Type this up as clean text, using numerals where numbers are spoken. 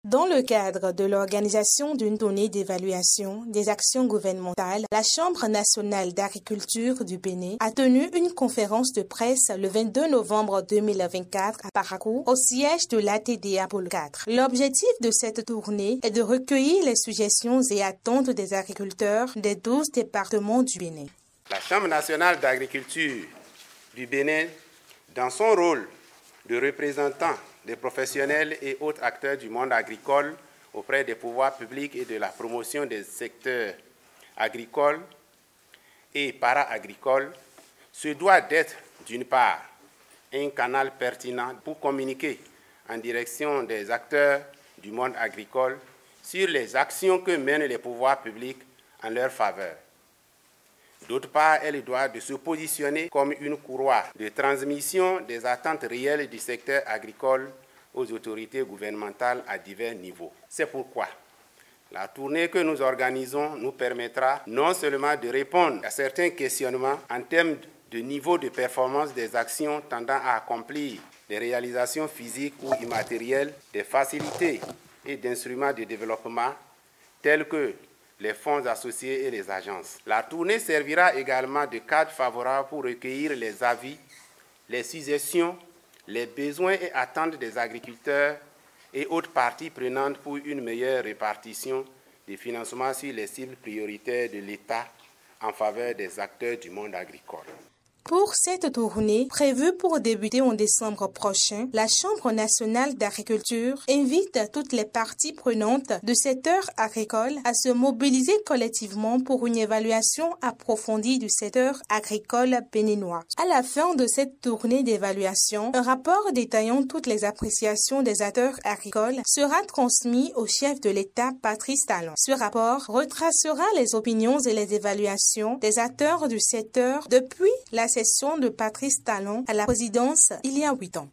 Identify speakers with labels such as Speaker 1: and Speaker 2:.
Speaker 1: Dans le cadre de l'organisation d'une tournée d'évaluation des actions gouvernementales, la Chambre nationale d'agriculture du Bénin a tenu une conférence de presse le 22 novembre 2024 à Parakou, au siège de l'ATDA Pôle 4. L'objectif de cette tournée est de recueillir les suggestions et attentes des agriculteurs des 12 départements du Bénin.
Speaker 2: La Chambre nationale d'agriculture du Bénin, dans son rôle de représentant des professionnels et autres acteurs du monde agricole auprès des pouvoirs publics et de la promotion des secteurs agricoles et para-agricoles, se doit d'être, d'une part, un canal pertinent pour communiquer en direction des acteurs du monde agricole sur les actions que mènent les pouvoirs publics en leur faveur. D'autre part, elle doit se positionner comme une courroie de transmission des attentes réelles du secteur agricole aux autorités gouvernementales à divers niveaux. C'est pourquoi la tournée que nous organisons nous permettra non seulement de répondre à certains questionnements en termes de niveau de performance des actions tendant à accomplir des réalisations physiques ou immatérielles, des facilités et d'instruments de développement tels que les fonds associés et les agences. La tournée servira également de cadre favorable pour recueillir les avis, les suggestions, les besoins et attentes des agriculteurs et autres parties prenantes pour une meilleure répartition des financements sur les cibles prioritaires de l'État en faveur des acteurs du monde agricole.
Speaker 1: Pour cette tournée, prévue pour débuter en décembre prochain, la Chambre nationale d'agriculture invite toutes les parties prenantes du secteur agricole à se mobiliser collectivement pour une évaluation approfondie du secteur agricole béninois. À la fin de cette tournée d'évaluation, un rapport détaillant toutes les appréciations des acteurs agricoles sera transmis au chef de l'État, Patrice Talon. Ce rapport retracera les opinions et les évaluations des acteurs du secteur depuis la session de Patrice Talon à la présidence il y a 8 ans.